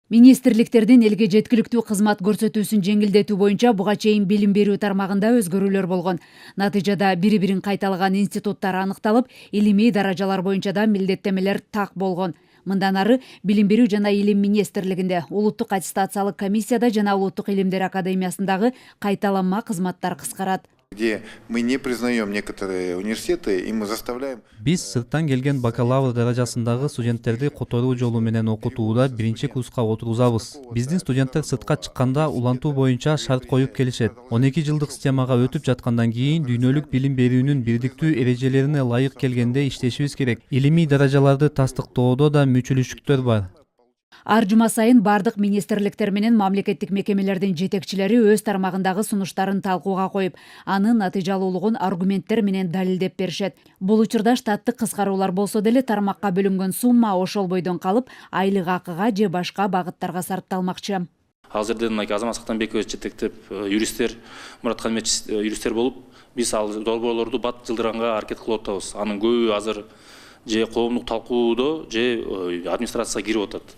Министрликтердин элге жеткиликтүү кызмат көрсөтүүсүн жеңилдетүү боюнча буга чейин билим берүү тармагында өзгөрүүлөр болгон. Натыйжада бири-бирин кайталаган институттар аныкталып, илимий даражалар боюнча да милдеттемелер так болгон. Мындан ары Билим берүү жана илим министрлигинде, Улуттук аттестациялык комиссияда жана Улуттук илимдер академиясындагы кайталанма кызматтар кыскарат. Где мы не признаем некоторые университеты, и мы заставляем... Биз сырттан келген бакалавр даражасындагы студенттерди которуу жолу менен окутууда биринчи курска отургузабыз. Биздин студенттер сыртка чыкканда улантуу боюнча шарт коюп келишет. 12 жылдык системага өтүп жаткандан кийин дүйнөлүк билим берүүнүн бирдиктүү эрежелерине ылайык келгенде иштешибиз керек. Илимий даражаларды тастыктоодо да мүчүлүштүктөр бар. Ар жума сайын бардык министрликтер менен мамлекеттик мекемелердин жетекчилери өз тармагындагы сунуштарын талкууга коюп, анын натыйжалуулугун аргументтер менен далилдеп беришет. Бул учурда штаттык кыскаруулар болсо деле тармакка бөлүнгөн сумма ошол бойдон калып, айлык акыга же башка багыттарга сарпталмакчы. Азырдын Азамат Сактанбекович жетектеп юристтер, Мурат Калметович юристтер болуп, биз ал долбоорлорду бат жылдырганга аракет кылып атабыз. Анын көбү азыр же коомдук талкуудо, же администрацияга кирип атат.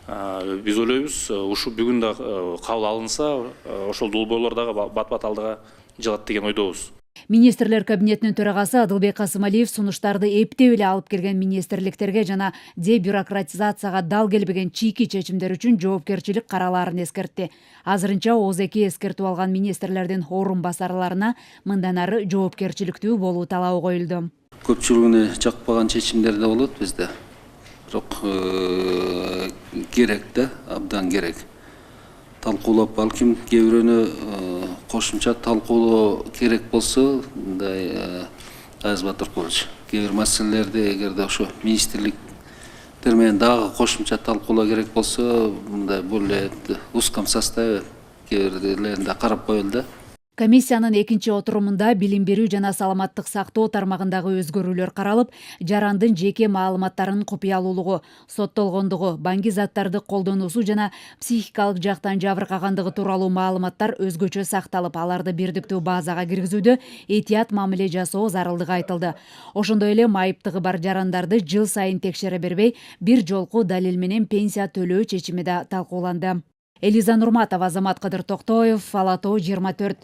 Биз ойлойбуз, ушу бүгүн да кабыл алынса, ошол долбоорлор дагы бат-бат алдыга жылат деген ойдобуз. Министрлер кабинетинин төрагасы Адылбек Касымалиев сунуштарды эптеп эле алып келген министрликтерге жана дебюрократизацияга дал келбеген чийки чечимдер үчүн жоопкерчилик каралаарын эскертти. Азырынча ооз-2 эскертип алган министрлердин орун басарларына мындан ары жоопкерчиликтүү болуу талабы коюлду. Көпчүлүгүнө жакпаган чечимдер да болот бизде. Бирок керек да, абдан керек. Талкуулап, балким кээ бирөөнү кошумча талкуулоо керек болсо, мындай Аяз Батыркулович, кээ бир маселелерди эгерде ошо министрликтер менен дагы кошумча талкуулоо керек болсо, мындай более узком составе кээ бирлерин да карап коелу да. Комиссиянын экинчи отурумунда билим берүү жана саламаттык сактоо тармагындагы өзгөрүүлөр каралып, жарандын жеке маалыматтарынын купуялуулугу, соттолгондугу, банги заттарды колдонуусу жана психикалык жактан жабыркагандыгы тууралуу маалыматтар өзгөчө сакталып, аларды бирдиктүү базага киргизүүдө этият мамиле жасоо зарылдыгы айтылды. Ошондой эле майыптыгы бар жарандарды жыл сайын текшере бербей, бир жолку далил менен пенсия төлөө чечими да талкууланды. Элиза Нурматова, Азамат Кадыр Токтоев, Ала Тоо 24.